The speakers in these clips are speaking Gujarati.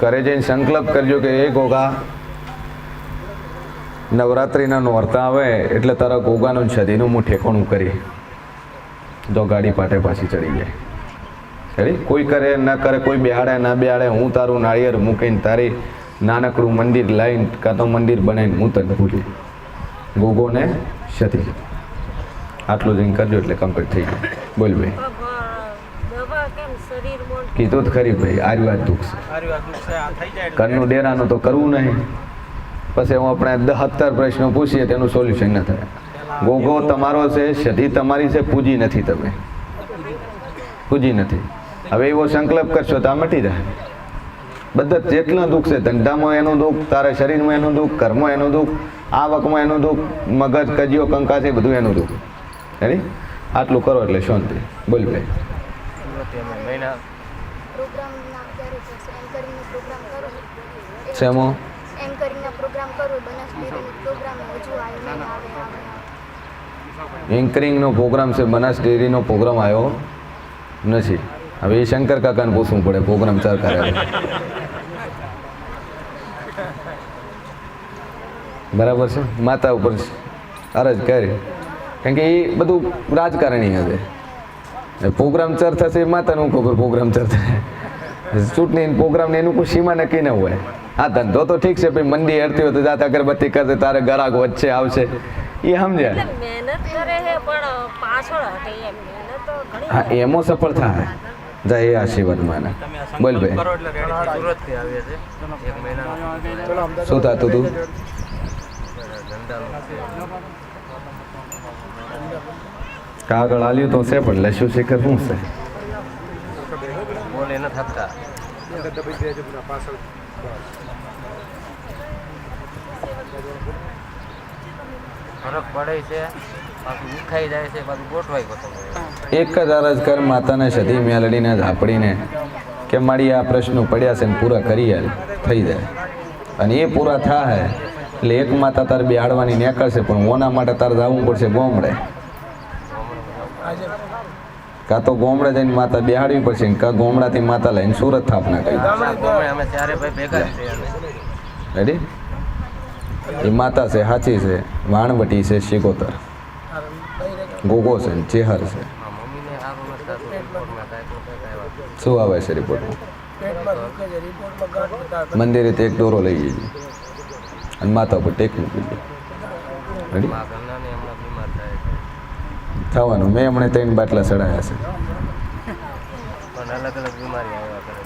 ઘરે જઈને સંકલ્પ કરજો કે એ ગોગા નવરાત્રિના નોરતા આવે એટલે તારા ગોગાનું છદીનું હું ઠેકાણું કરી તો ગાડી પાટે પાછી ચડી જાય. સરી કોઈ કરે ન કરે, કોઈ બેહાડે ના બેહાડે, હું તારું નાળિયેર મૂકીને તારી નાનકડું મંદિર લાવીને કાં તો મંદિર બનાવીને હું તને ભૂલી ગોગોને સતી. આટલું જઈને કરજો એટલે કમ્પ્લીટ થઈ જાય. બોલ ભાઈ. કીધું જ ખરી ભાઈ, આર્યું દુઃખ છે. ઘરનું ડેરાનું તો કરવું નહીં. પછી હું આપણે 17 પ્રશ્નો પૂછીએ તેનું સોલ્યુશન ન થાય. ગોગો તમારો છે, સતી તમારી છે, પૂજી નથી તમે, પૂજી નથી. હવે એવો સંકલ્પ કરશો તો આ મટી જાય. બધા જેટલા દુઃખ છે, ધંધામાં એનું દુઃખ, તારા શરીરમાં એનું દુઃખ, ઘરમાં એનું દુઃખ, આવકમાં એનું દુઃખ, મગજ કજિયો કંકા છે બધું એનું દુઃખ. હેરી આટલું કરો એટલે શાંતિ. બોલ ભાઈ. શેમો એન્કરિંગનો પ્રોગ્રામ છે, બનાસ ડેરીનો પ્રોગ્રામ આવ્યો નથી. હવે એ શંકર કાકાને પૂછવું પડે પ્રોગ્રામ સરકારે બરાબર છે. માતા ઉપર અરજ કરી, કારણ કે એ બધું રાજકારણી હવે પ્રોગ્રામ ચર થશે એ માતાનું ખબર પ્રોગ્રામ ચર થાય. ચૂંટણી પ્રોગ્રામ ને એનું કોઈ સીમા નક્કી ન હોય. હા ધંધો તો ઠીક છે, ભાઈ મંદી હેરતી હોય તો જાત અગરબત્તી કરશે, તારે ગ્રાહક વચ્ચે આવશે, એ સમજ્યા. હા એમાં સફળ થાય જાય એ આશીર્વાદ માને. બોલ ભાઈ. શું થતું તું? કાગળ આલ્યું તો છે પણ લસ્યું શિખર શું છે? એક જ અરજ કર માતાને સતી મેલડીને ઝાપડીને કે મારી આ પ્રશ્નો પડ્યા છે ને પૂરા કરી થઈ જાય. અને એ પૂરા થાય એટલે એક માતા તારે બેહાડવાની નીકળશે, પણ ઓના માટે તારે જવું પડશે ગોમડે. કાં તો ગોમડે જઈને માતા બેહાડવી પડશે, કાં ગોમડાથી માતા લઈને સુરત સ્થાપના કરી. રેડી? એ માતા છે, સાચી છે, વાણવટી છે, શિકોતર, ગોગો છે, ચેહર છે. શું આવે છે રિપોર્ટમાં? મંદિરે એક દોરો લઈ જઈએ અને માતા ઉપર ટેક મૂકી દઈએ. રેડી? થવાનું. મેં હમણાં 3 બાટલા ચડાયા છે.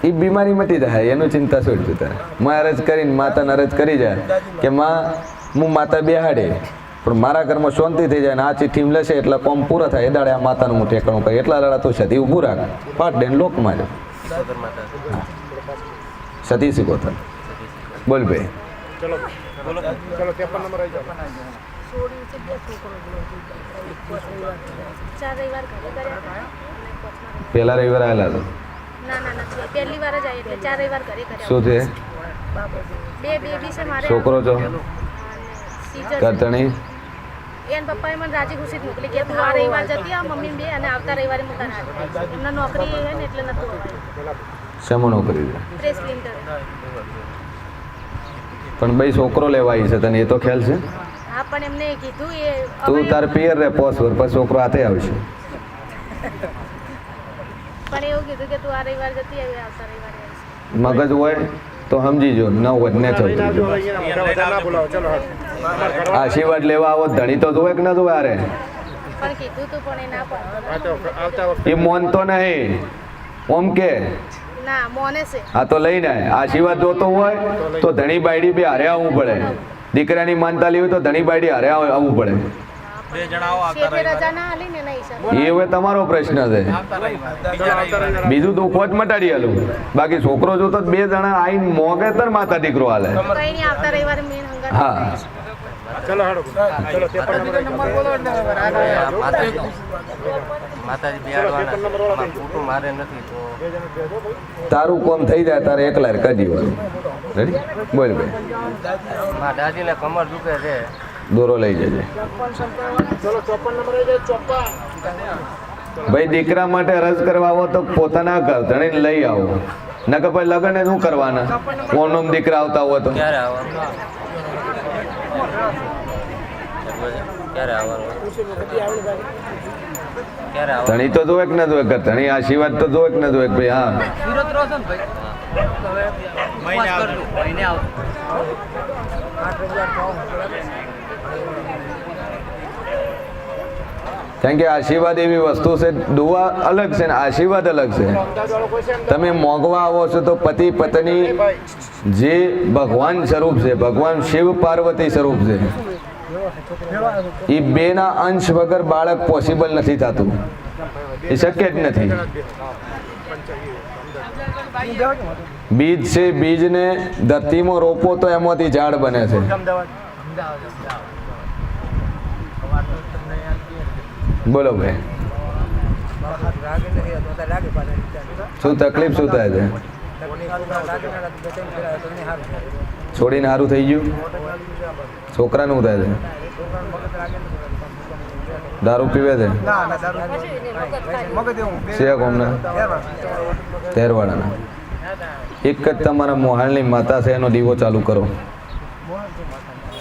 એ બીમારી મટી જાય એનું ચિંતા છોડજો તારે. માં અરજ કરીને માતાને અરજ કરી જાય કે માં હું માતા બેહાડે પણ મારા ઘરમાં શાંતિ થઈ જાય ને આ ચિઠ્ઠી લેશે એટલે કોમ પૂરા થાય. એ દાડે આ માતાનું હું ઠેકાણું કરે એટલા દાડા તો સતી ઊભું રાખ પાટ દે લોકમાં જ સતી શીખોતર. બોલ ભાઈ. પેલા રવિવાર આવેલા હતા? શું છે? છોકરો છો? કરતણી? પપ્પાએ મને રાજી ખુશી મોકલી કે તું આ રવિવાર જતી આ મમ્મી બે અને આવતા રવિવારે હું તને એમના નોકરી હે ને એટલે નતું. શેમાં નોકરી છે? પ્રેસ લિંટર. પણ ભાઈ છોકરો લેવાય છે તને એ તો ખ્યાલ છે? હા પણ એમને કીધું એ તું તાર પિયર રે પોસ વર પછી છોકરો હાથે આવશે. પણ એવું કીધું કે તું આ રવિવાર જતી આવી આવતા રવિવારે. મગજ હોય તો સમજી જો, ન હોય ને ચલતું જો. આશીર્વાદ લેવા આવો ધણી તો જોવે કે ના જોવે? અરે પણ કીધું તું પણ એ ના પાડે. એ મોનતો નહીં ઓમ કે ના મોને છે. હા તો લઈને આશીર્વાદ જોતો હોય તો ધણી બાયડી બે હારે આવવું પડે. દીકરાની માનતા લેવી તો ધણી બાયડી હારે આવવું પડે. એ હવે તમારો પ્રશ્ન છે. બીજું દુઃખ જ મટાડી આલું. બાકી છોકરો જોતો 2 જણા આઈને મોગે તર માતા દીકરો હાલે. હા તારું કોમ થઈ જાય તારે એકલા કરી દેવાનું. રેડી? બોલ ભાઈ. કમર દુખે છે, દોરો લઈ જજે. ભાઈ દીકરા માટે રસ કરવા આવો તો પોતાના ઘરધણીને લઈ આવો. નકર પછી લગ્ન જ શું કરવાના? ઓનોમ દીકરા આવતા હોય તો ક્યારે આવવાનું? ક્યારે આવવાનું? ક્યારે આવવાનું? ધણી તો જોવે કે ન જોવે? ધણી આશીર્વાદ તો જોવે કે ન જોવે? ભાઈ હા, સુરત રહો છો ને ભાઈ? હવે મહિને આવજો. મહિને આવજો. કેમ કે આશીર્વાદ એવી વસ્તુ છે, દુઆ અલગ છે ને આશીર્વાદ અલગ છે. તમે મોગવા આવો છો તો પતિ પત્ની જે ભગવાન સ્વરૂપ છે, ભગવાન શિવ પાર્વતી સ્વરૂપ છે, એ બેના અંશ વગર બાળક પોસિબલ નથી થતું, એ શક્ય જ નથી. બીજ છે, બીજને ધરતીમાં રોપો તો એમાંથી ઝાડ બને છે. બોલો ભાઈ, શું તકલીફ શું થાય છે? છોડીને સારું થઈ ગયું? છોકરાનું શું થાય છે? દારૂ પીવે છે? છે કોમના? તેરવાડાના. એક જ તમારા મોહાલની માતા છે, એનો દીવો ચાલુ કરો.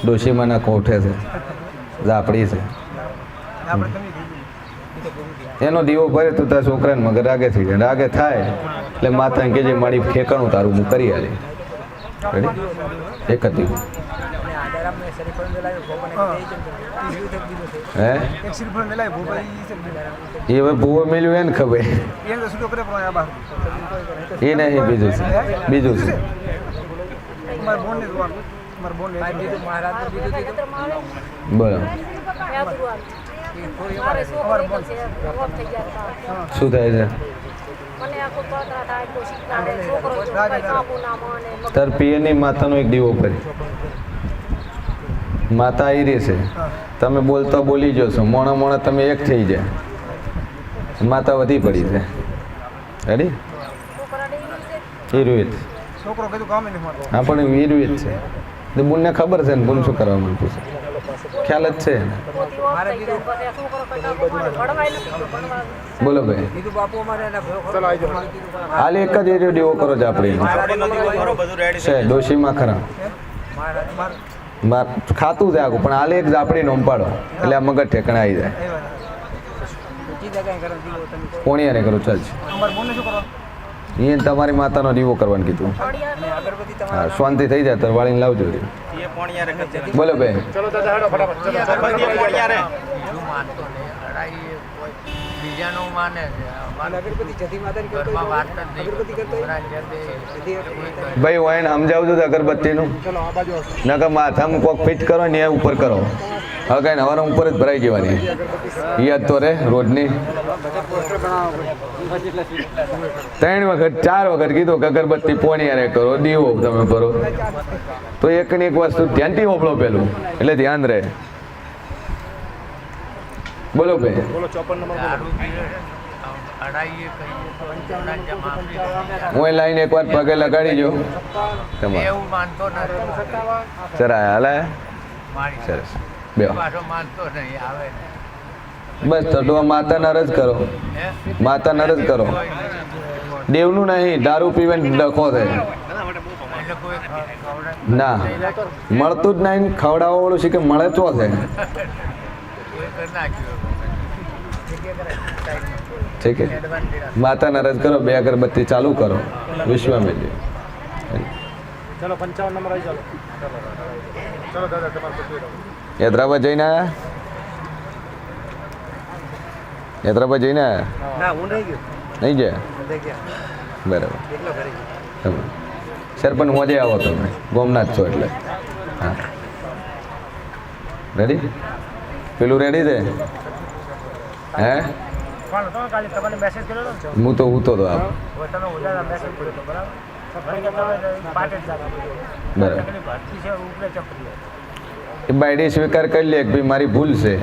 ડોશીમાના કોઠે છે, ઝાપડી છે, એનો દીવો ભરે તો તારા છોકરાને મગર રાગે થઈ જાય. રાગે થાય એટલે માતાને કહેજે મારી ઠેકાણું તારું હું કરી આલી. રેડી? એક જ દીવો. હે એ હવે ભૂવો મેલ્યું એને ખબર, એ નહીં, બીજું છે, બીજું છે. બોલો શું થાય છે? તાર પિયરની માતાનો એક દીવો કરી. માતા આવી રહી છે, તમે બોલતા બોલી જશો, મોણા મોણા તમે એક થઈ જાય, માતા વધી પડી છે. રેડી? વીરવીત હા, પણ વીરવીત છે. બુનને ખબર છે ને બુન શું કરવા માંગતું છે, ખ્યાલ જ છે. બોલો ભાઈ, હાલ એક જ એરિયો દીવો કરો છો આપણે છે ડોશીમાં ખરા ખાતું છે આખું, પણ હાલ એક ઝાપડી નોમ પાડો એટલે આ મગજ ઠેકણા આવી જાય. પોણિયારે કરો ચાલશે. એ તમારી માતાનો દીવો કરવાનું કીધું. હા, શાંતિ થઈ જાય તો વાળીને લાવજો. બોલો ભાઈ, ભાઈ વાઈન સમજાવજો તો અગરબત્તીનું, નકર માથામાં કોક ફિટ કરો ને એ ઉપર કરો. હવે કઈ હવાના ઉપર જ ભરાઈ જવાની યાદ તો રે રોજની. 3 વખત 4 વખત કીધું કે અગરબત્તી પોણિયારે કરો, દીવો તમે કરો, તો એક ને એક વસ્તુ ધ્યાનથી હોપડો પેલું એટલે ધ્યાન રહે. બોલો ભાઈ, હું લાઈન એકવાર પગે લગાડી જો તમારે ચરાય હાલે સરસ બે બસ તો માતા નરજ કરો, માતા નરજ કરો. દેવનું નહીં, દારૂ પીવે ડખો થાય ના, મળતું જ નહીં. ખવડાવવા વાળું છે કે મળે તો છે. ઠીક છે, માતા નરજ કરો, 2 અગરબત્તી ચાલુ કરો. વિશ્વ મેળવી ચલો 55 નંબર આવી ચાલો. ચલો દાદા તમારે હૈદરાબાદ જઈને આયા? હૈદરાબાદ જઈને આયા? ના, હું નહીં ગયો. નહીં ગયા? બરાબર. સર પણ મોજે આવો તમે, ગોમનાથ છો એટલે. હા, રેડી? પેલું રેડી છે? હે હું તો ઉતો તો આપ બરાબર. એ બાયડી સ્વીકાર કરી લે કે ભાઈ મારી ભૂલ છે,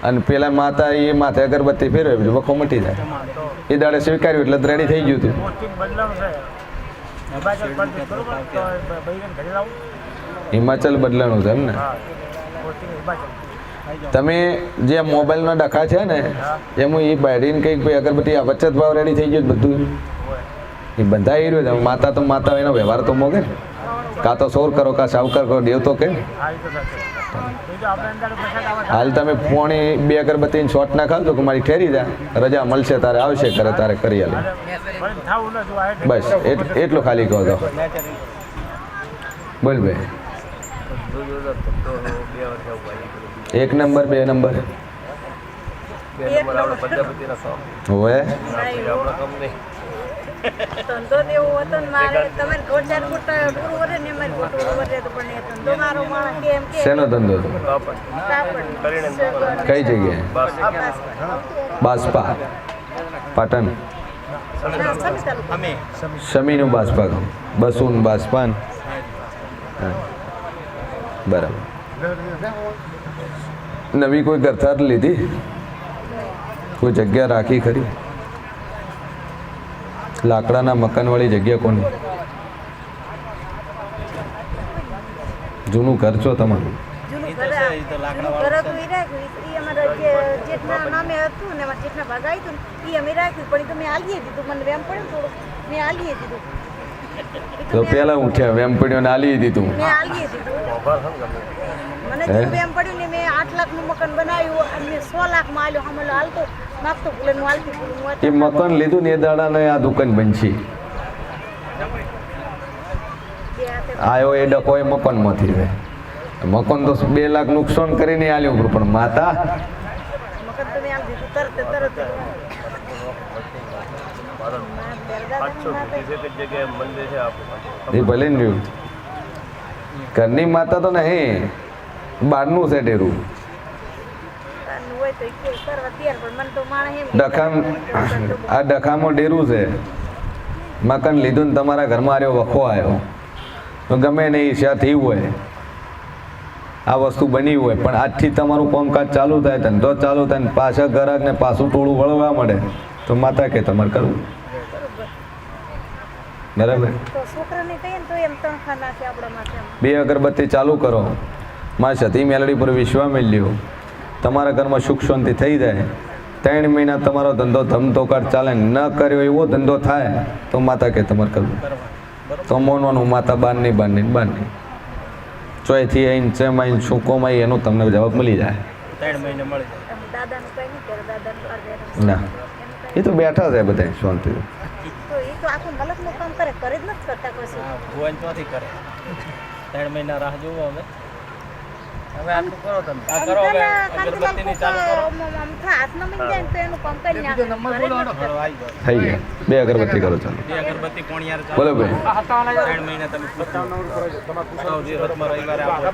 અને પેલા માતા એ માથે અગરબત્તી ફેરવે બીજું વખો મટી જાય. એ દાડે સ્વીકાર્યું એટલે રેડી થઈ ગયું હતું. હિમાચલ બદલાણું છે એમ ને? તમે જે મોબાઈલના ડખા છે ને એમાં એ બાયડીને કંઈક ભાઈ અગરબત્તી આ વચ્ચે જ ભાવ રેડી થઈ ગયું બધું. એ બંધાઈ રહ્યો છે. માતા તો માતા એનો વ્યવહાર તો મોગે ને. કાં તો સોર કરો કાં સાવકાર કરો, દેવ તો કે હા એ તો સાચું. બીજું આપણે અંદર પ્રસાદ આવે હાલ તમે પોણી 2 અગરબત્તી શોટ ના ખાવ તો કે મારી ઠેરી જા, રજા મળશે તારે આવશે કરે તારે કરી આલે. પણ થાવું ન જોવાય એટલે બસ એટલું ખાલી કહો તો. બોલ ભાઈ. 1 નંબર 2 નંબર હોય ધંધો જ એવો હતો ને મારે તમે ગોળ ચાર ફૂટ ટૂર વરે ને મારે ટૂર વરે તો પણ એ ધંધો મારો માણસ કેમ કે શેનો ધંધો હતો? કાપડ કઈ જગ્યાએ? બાસપા પાટણ. અમે શમીનું બાસપા ગામ, બસુન બાસપાન. હા, બરાબર. નવી કોઈ ગરથાર લીધી? કોઈ જગ્યા રાખી ખરી? લાકડાના મકાનવાળી જગ્યા કોની? જૂનું ઘર છો તમારું? જૂનું ઘર હતું ઈ રાખ્યું ઈ અમારા જેટના નામે હતું ને અમારા જેટના ભાગ આવ્યું ને ઈ અમે રાખ્યું પણ ઈ તો મેં આલીએ દીધું મને વેમ પડે ને થોડું મેં આલીએ દીધું તો પેલા ઉઠ્યા વેમ પડ્યો ને આલી દીધું. મેં આલીએ દીધું મને જેવું વેમ પડ્યું ને મેં 8 લાખનું મકાન બનાવ્યું અને મેં 100 લાખમાં આલ્યો હમલો હાલતો માગતો ભૂલે નું હાલતી ભૂલે એ મકાન લીધું ને એ દાડાને આ દુકાન બનશી આયો એ ડકો એ મકાનમાંથી રહે. મકાન તો 2 લાખ નુકસાન કરીને આલ્યું પણ માતા મકાન તો મેં આલી દીધું તરત એ ભલે ને રહ્યું. ઘરની માતા તો નહીં, બહારનું છે ડેરું. હોય તો કે કરવા તૈયાર પણ મને તો માણસ એમ ડખામ આ ડખામાં ડેરું છે. મકાન લીધું ને તમારા ઘરમાં આવ્યો વખો આવ્યો તો ગમે નહીં ઈચ્છા થઈ હોય આ વસ્તુ બની હોય પણ આજથી તમારું કામકાજ ચાલુ થાય, ધંધો ચાલુ થાય ને પાછા ગ્રાહક ને પાછું ટોળું વળવા મળે તો માતા કે તમારે કરવું. બરાબર. તો છોકરાને કહીએ ને તો એમ તણખા નાખે આપણા માથે 2 અગરબત્તી ચાલુ કરો, માં સતી મેલડી પર વિશ્વા મેલ્યો, તમારા ઘરમાં સુખ શાંતિ થઈ જાય. 3 મહિના તમારો ધંધો ધમધોકાટ ચાલે, ન કર્યો એવો ધંધો થાય તો માતા કે તમારે કરવું. તો મોનવાનું માતા બારની ચોયથી આવીને ચેમાં છૂકોમાં એનો તમને જવાબ મળી જાય. 3 મહિને મળી જાય. દાદાનું કઈ નહીં કરે દાદાનું અર્ધે ના એ તો બેઠા છે બધા શાંતિ. તો એ તો આખું મલકનું કામ કરે જ નથી કરતા કશું ભુવન ત્યાંથી કરે. 3 મહિના રાહ જોવો હવે. હવે આટલું કરો તમે. આ કરો હવે અગરબત્તીની ચાલુ કરો. હાથમાં મિલ જાય ને તો એનું કામ કરી નાખે ચલો આવી જાઓ. થઈ ગયા 2 અગરબત્તી કરો ચાલો. 2 અગરબત્તી કોણિયાર ચાલુ. બોલો ભાઈ. 3 મહિના તમે પૂછો દિવસમાં રવિવારે આપો.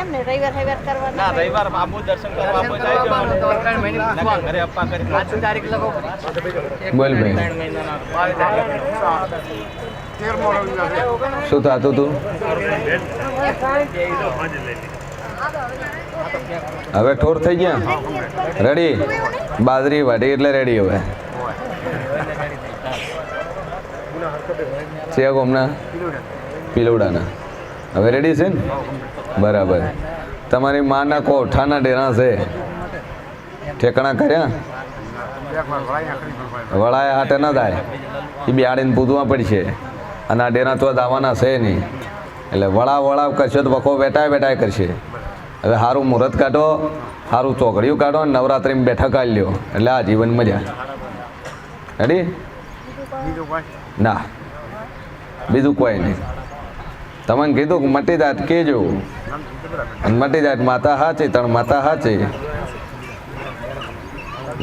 એમ ને રવિવાર કરવાનું ના રવિવાર બાબુ દર્શન કરવા આપો જાય ઘરે અપ્પા કરી તારીખ લખો. બોલ ભાઈ. 3 મહિનાના શું થતું હતું? હવે ઠોર થઈ ગયા રેડી. બાજરી વાટી એટલે રેડી. હવે છે હમણાં પીલુડાના હવે રેડી છે ને? બરાબર. તમારી માના કોઠાના ડેરા છે ઠેકાણા કર્યા? વળાયા હાટે ન થાય એ બિહાડીને પૂજવા પડશે અને આ ડેરા તો દાવાના છે નહીં એટલે વળાવ કરશે તો વખો વેટાય કરશે. હવે સારું મુહૂર્ત કાઢો, સારું ચોકડીયું કાઢો, નવરાત્રિમાં બેઠા કાઢી લ્યો એટલે આ જીવન મજા. રેડી? ના બીજું કોઈ નહીં. તમને કીધું કે મટી જાત કહેજો અને મટી જાત માતા હાચી ત્રણ માતા હાચી.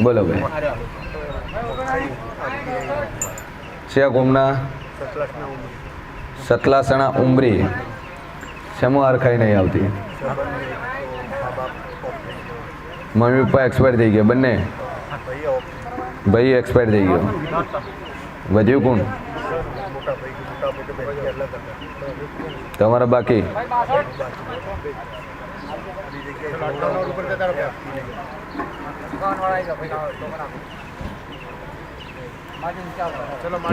બોલો ભાઈ. છે ગુમના સતલાસણા ઉમરી શેમાં હરખાઈ નહીં આવતી. મમ્મી પપ્પા એક્સપાયર થઈ ગયા બંને. ભાઈ એક્સપાયર થઈ ગયો. વધ્યું કોણ? તમારા બાકી?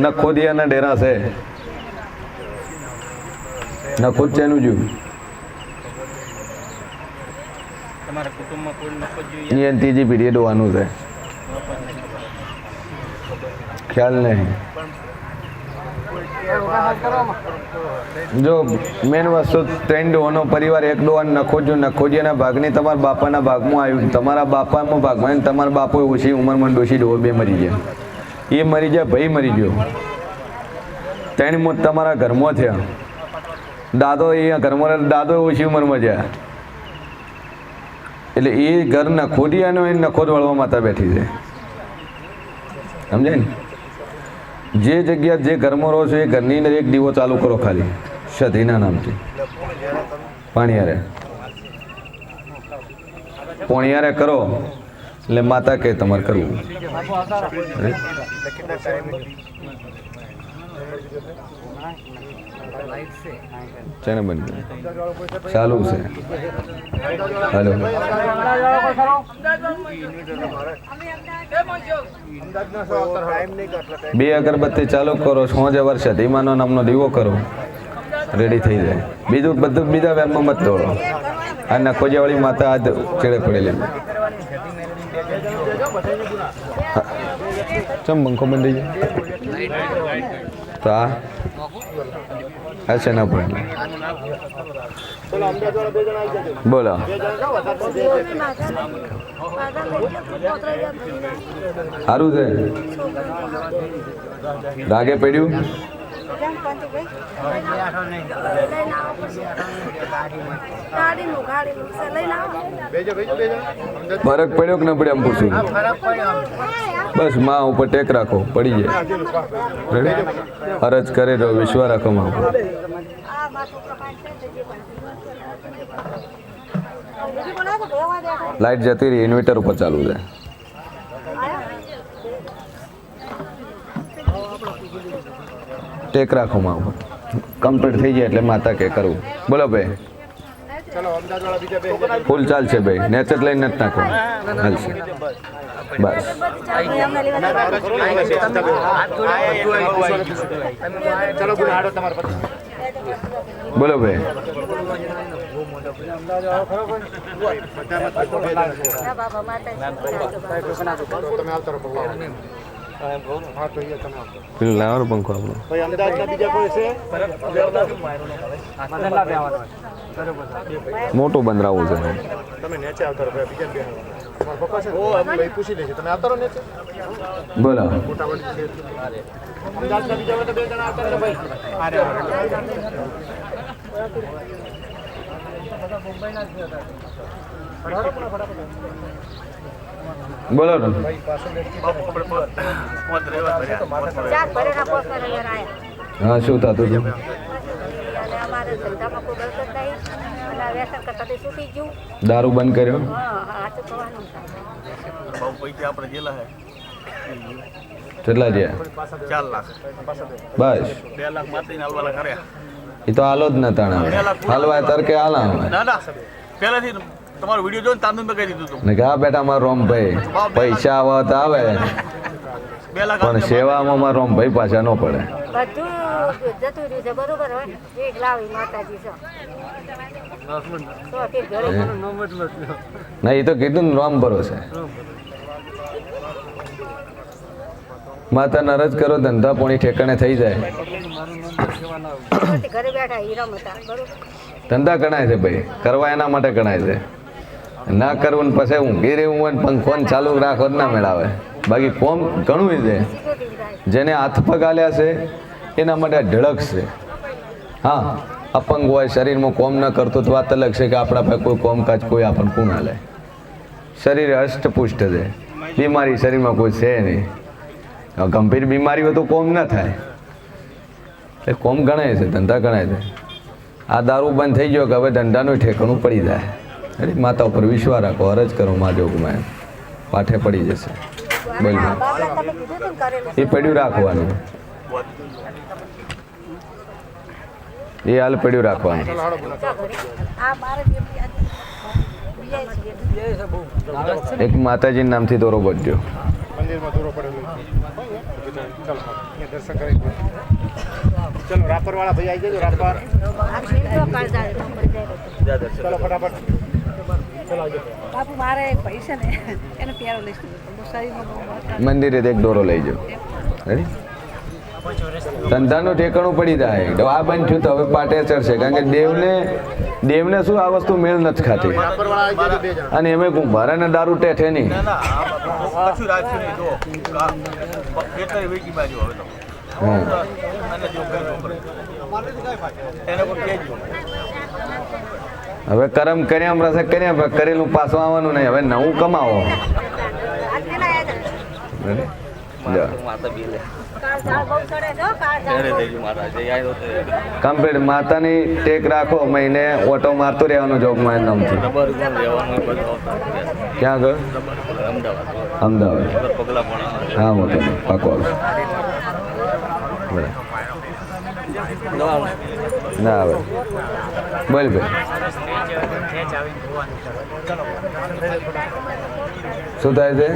નખોદિયાના ડેરા છે. નખોદ ચેનું જોયું? તમારા કુટુંબમાં કોઈ નખો જોઈએ? ત્રીજી પેઢીએ ડોવાનું છે. ખ્યાલ નહીં. જો મેન વસ્તુ ત્રણ ડોહનો પરિવાર એક ડોહાને નખોજીના ભાગની તમારા બાપાના ભાગમાં આવ્યું. તમારા બાપામાં ભાગમાં અને તમારા બાપો ઓછી ઉંમરમાં ડોશી ડોહો બે મરી ગયા. એ મરી ગયા, ભાઈ મરી ગયો. ત્રણ મોત તમારા ઘરમાં થયા. દાદો અહીંયા ઘરમાં, દાદો ઓછી ઉંમરમાં ગયા. એટલે એ ઘર નખોડિયાનો એ નખોદ વળવા માતા બેઠી છે. સમજાય ને? જે જગ્યા જે ઘરમાં રહો છો એ ઘરની અંદર એક દીવો ચાલુ કરો ખાલી સતીના નામથી. પોણિયારે કરો એટલે માતા કે તમારે કરવું. છે ને બંધ ચાલુ છે. હાલો બે અગરબત્તી ચાલુ કરો. 6 વર્ષ ધીમાનો નામનો દીવો કરો, રેડી થઈ જાય. બીજું બધું બીજા વેરમાં મત દોડો. આ નખોજાવાળી માતા આ ચેડે પડેલી. ચમ પંખો બંધ થઈ જાય તો આ છે ના પડે. બોલો સારું છે. રાગે પડ્યું ફરક પડ્યો કે ન પડ્યો એમ પૂછું. બસ માં ઉપર ટેક રાખો, પડી જાય. અરજ કરે તો વિશ્વાસ રાખો માં ઉપર. લાઈટ જતી રહી, ઇન્વર્ટર ઉપર ચાલુ છે. ટેક રાખો માં ઉપર. કમ્પ્લીટ થઈ જાય એટલે માતા કે કરવું. બોલો ભાઈ, ફૂલ ચાલશે ભાઈ. નેચર લઈને નથી નાખો, હાલશે. બસ બોલો ભાઈ. પેલું લાવવાનો પંખો આપણો. મોટું બંધરાવું છે. બોલો બોલો હા, શું થતું હતું? દારૂ બંધ કર્યો? કેટલા રહ્યા? 4 લાખ. બસ 2 લાખ માતીને હાલવાલા કર્યા. એ તો હાલો જ નતા. હાલવા તરકે હાલા ના ના, પહેલાથી તમારો વિડીયો જોઈને તાંદુ મેં કહી દીધું હતું ને કે આ બેટા મારો રોમભાઈ પૈસા આવે તો આવે, 2 લાખ પણ સેવામાં મારો રોમભાઈ પાછા ન પડે. બધું જતું રહ્યું છે બરોબર. હોય એક લાવી માતાજી છે. ના, એ તો કીધું ને રોમ ભરોસે. માતા નરજ કરો, ધંધા પોણી ઠેકાણે થઈ જાય. ઘરે બેઠા હીરા હતા બરોબર. ધંધા ગણાય છે ભાઈ, કરવા એના માટે ગણાય છે. ના કરવું ને પછી ઊંઘી રહેવું હોય પંખો ચાલુ રાખો ના મેળાવે. બાકી કોમ ઘણું છે. જેને હાથ પગ આલ્યા છે એના માટે ઢળક છે. હા, અપંગ હોય, શરીરમાં કોમ ન કરતું તો વાત અલગ છે કે આપણા પાસે કોઈ કોમકાજ કોઈ આપણને કોણ હાલે. શરીર અષ્ટપુષ્ટ છે, બીમારી શરીરમાં કોઈ છે નહીં. ગંભીર બીમારી હોય તો કોમ ન થાય. એટલે કોમ ગણાય છે, ધંધા ગણાય છે. આ દારૂ બંધ થઈ ગયો કે હવે ધંધાનું ઠેકાણું પડી જાય. અરે માતા ઉપર વિશ્વાસ રાખો, અરજ કરો મા જોગમાં, પાઠે પડી જશે. બોલ, એ પડ્યું રાખવાનું, એ હાલ પડ્યું રાખવાનું. એક માતાજીના નામથી દોરો બધ્યો. મંદિરમાં દોરો પડેલો. ચાલો દર્શન કરી. ચલો રાપર વાળા ભાઈ આવી જજો. રાપર ચલો ફટાફટ. ચલો આવજો બાપુ. મારે પૈસા ને એને પ્યારો લઈશ. મંદિરે એક દોરો લઈ જાઓ. રેડી ધંધાનું ઠેકાણું પડી જાય તો આ બંધ થયું તો હવે પાટે ચડશે કારણ કે દેવને શું આ વસ્તુ મેળ નથી ખાતી રાપરવાળા આવી જાય તો બે જણા. અને એમે કુંભારા ને દારૂ ટેઠે નહીં ના ના આ કશું રાખ્યું નહીં જો ખેતર વેચી બાજુ હવે તો હા અને જો કઈ એને કોઈ કહેજો હવે કરમ કર્યા રસે કર્યા પણ કરેલું પાછું આવવાનું નહીં હવે નવું કમાવો રેડી? જા. માતા બી લે કાળ ઝાડ બહુ ચડે છે હો, કાળ ઝાડ ત્યારે બહુ. દેજો મારા જે આવ્યો તો કમ્પ્લીટ માતાની ટેક રાખો મહિને ઓટો મારતું રહેવાનું જોગમાં નામથી રબર પણ રહેવાનું બધું ક્યાં આગળ અમદાવાદ અમદાવાદ પગલા પણ હા મોટો પાકો આવશે બરાબર. ના આવે બોલ ભાઈ શું થાય છે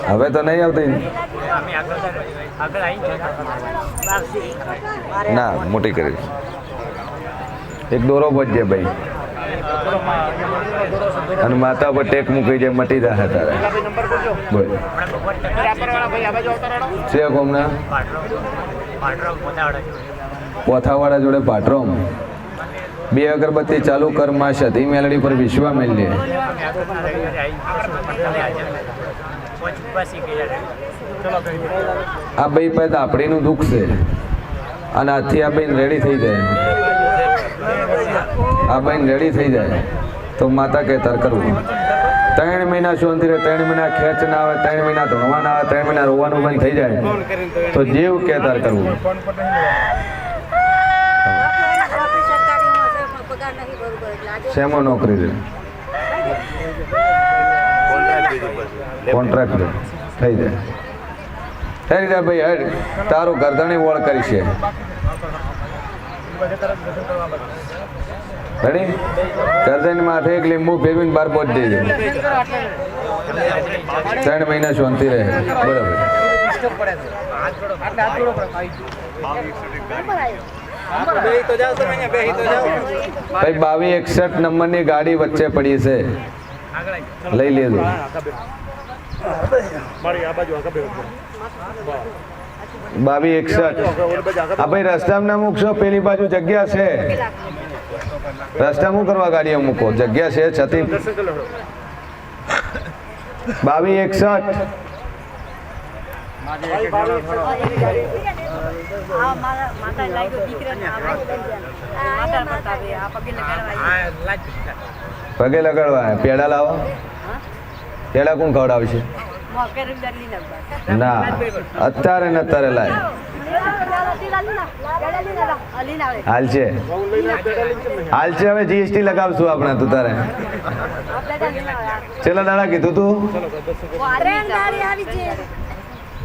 હવે તો નહીં આવતી ના મોટી કરી એક દોરો બચજે ભાઈ અને માતા પર ટેક મૂકી જાય મટી જાય તારે બોલ રાપરવાળા ભાઈ આ બાજુ આવતા રહો. છે કોમના પોથાવાળા જોડે પાટરોમ 2 અગરબત્તી ચાલુ કર માં સતી મેલડી પર વિશ્વા મેલડી આ ભાઈ પાસે આપણીનું દુઃખ છે અને આથી આ ભાઈ રેડી થઈ જાય આ ભાઈ રેડી થઈ જાય તો માતા કહેતાર કરવું 3 મહિના શાંતિ રહે 3 મહિના ખેંચ ના આવે 3 મહિના ધોવા ના આવે 3 મહિના રોવાનું બંધ થઈ જાય તો જીવ કહેતાર કરવું નોકરી સરકારીમાં છે, પણ પગાર નહીં બરોબર એટલે આજે શેમાં નોકરી છે કોન્ટ્રાક્ટ થઈ જાય થઈ જાય ભાઈ હેડ તારું ગરદણી વળ કરી છે રેડી ગરદન માથે એક લીંબુ ફેરવીને બાર બોટ દેજે 3 મહિના શાંતિ રહે બરાબર બેહી તો જાવ તમે અહીંયા બેહી તો જાવ ભાઈ 2261 નંબરની ગાડી વચ્ચે પડી છે લઈ લેજો મારી આ બાજુ આગળ બેહો. 2261 આ ભાઈ રસ્તામાં ના મૂકશો પેલી બાજુ જગ્યા છે રસ્તા શું કરવા ગાડીઓ મૂકો જગ્યા છે છતી દર્શન કરી લો. 2261 આ મારા માતા લાગ્યો દીકરાને આ માતા બતાવે આ પગે લગાડવા પગે લગાડવા પેડા લાવો પેડા કોણ ખવડાવશે મોકે રૂપિયા લીના ના અત્યારે ને અત્યારે લાય હાલ છે હાલ છે હવે જીએસટી લગાવશું આપણે તું તારે છેલ્લા દાડા કીધું તું ટ્રેન દાડી આવી છે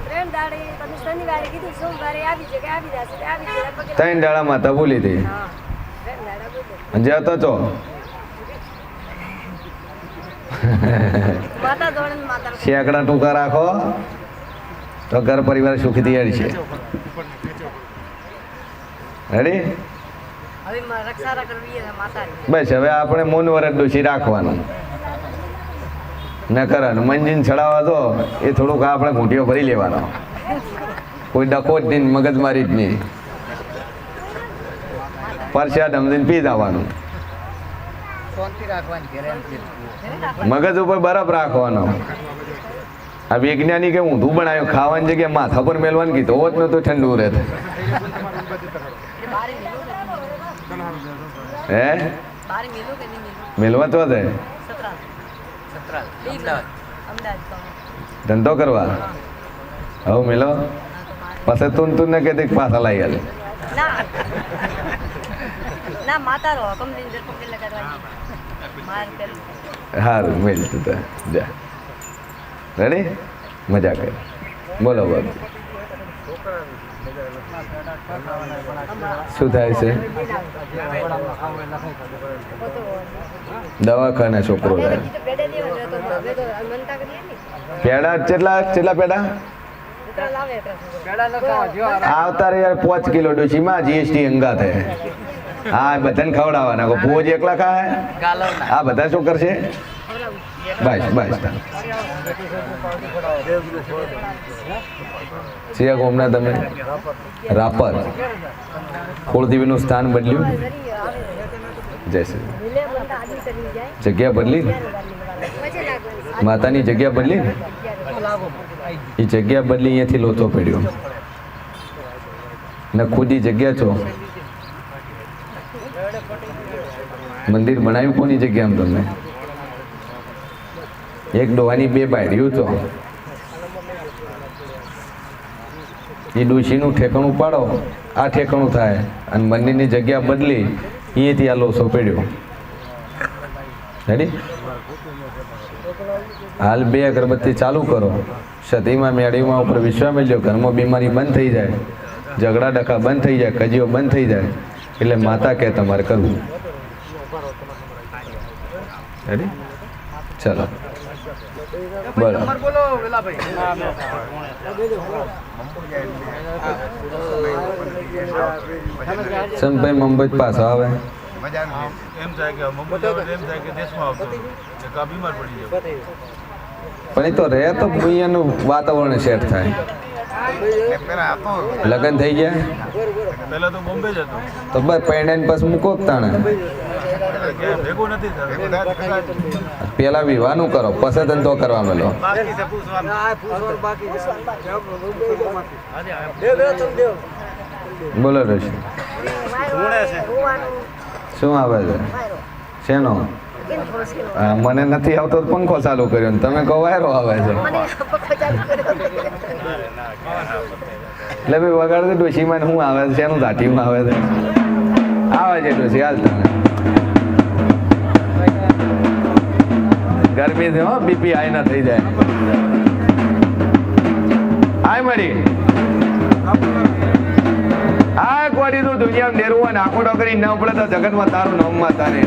ટ્રેન દાડી તમે શનિવારે કીધું સોમવારે આવી છે કે આવી જશે કે આવી જશે પગે 3 દાડા માતા ભૂલી હતી ટ્રેન દાડા બોલે જતો તો માતા દોડે ને માતા શેકડા ટૂંકા રાખો તો ઘર પરિવાર સુખી તૈયારી છે રેડી હવે રક્ષા કરવી છે માતાની બસ હવે આપણે મૌન વરદ ડોસી રાખવાનું ન કરવાનું મંજીન ચડાવવા તો એ થોડુંક આપણે ઘૂંટીઓ ભરી લેવાનો કોઈ ડખો જ નહીં મગજમારી જ નહીં પરસ્યા સમજીને પી જવાનું મગજ ઉપર બરફ રાખવાનો આ વૈજ્ઞાનિક કે ઊંધું બનાવ્યું ખાવાની જગ્યાએ માથા પર મેલવાનું કીધું હોત નતું ઠંડુ રહે હે બારે મેલું કે નહીં મેલું મેલવા તો છે અમદાવાદ ધંધો કરવા હવે મેલો પછી તું ને કહેતી પાછા લાવી આલે ના ના માતા રો કંપની અંદર પગે લગાડવાની માર કરી સારું મેલ તું તો જા રેડી મજા કર બોલો બાબુ શું થાય છે દવાખાને છોકરો જાય પેડે લેવા જતો હવે તો મનતા કરીએ ને પેડા કેટલા પેડા ઉતરા લાવે એટલે આવતા રે યાર 5 કિલો ડોશીમાં જીએસટી અંગા થાય હા બધાને ખવડાવવાના પોજ એકલા ખાય આ બધા શું કરશે બસ બસ સિયા ગોમના તમે રાપર કુળદેવીનું સ્થાન બદલ્યું જય શ્રી જગ્યા બદલી માતાની જગ્યા બદલી ને એ જગ્યા બદલી અહીંયાથી લોચો પડ્યો ને ખુદી જગ્યા છો મંદિર બનાવ્યું કોની જગ્યામાં તમે એક ડોહાની બે બાયડીઓ છો એ ડોશીનું ઠેકાણું પાડો આ ઠેકાણું થાય અને મંદિરની જગ્યા બદલી અહીંયાથી આ લોસો પડ્યો રેડી હાલ 2 અગરબત્તી ચાલુ કરો સતીમાં મેળીમાં ઉપર વિશ્વા મેળ્યો ઘરમાં બીમારી બંધ થઈ જાય ઝઘડા ડખા બંધ થઈ જાય કજીઓ બંધ થઈ જાય એટલે માતા કહે તમારે કરવું રેડી ચલો બોલો સંભાઈ મુંબઈ પાછો આવે એમ થાય કે મુંબઈ એમ થાય કે દેશમાં આવતો કે બીમાર પડી જાય પણ એ તો રહે તો અહીંયાનું વાતાવરણ સેટ થાય લગ્ન થઈ ગયા પહેલા તો બોમ્બે જ હતો તો બસ પૈણાને પાછું મૂકો તાણે ભેગું નથી પેલા વિવાહનું કરો પછી ધંધો કરવા મેલો બોલો ઋષિ શું આવે છે શેનો મને નથી આવતો તો પંખો ચાલુ કર્યો ને તમે કહો વાયરો આવે છે એટલે ભાઈ વગાડતું ડોશીમાં શું આવે છે શેનું ધાટીમાં આવે છે આવે છે ડોશી હાલ તમે ગરમી છે હો બીપી હાઈ ના થઈ જાય હાય મળી આ કોડીનું દુનિયામાં ડેરવું હોય ને આખો ડોકરી ન પડે તો જગતમાં તારું નામ માતા ને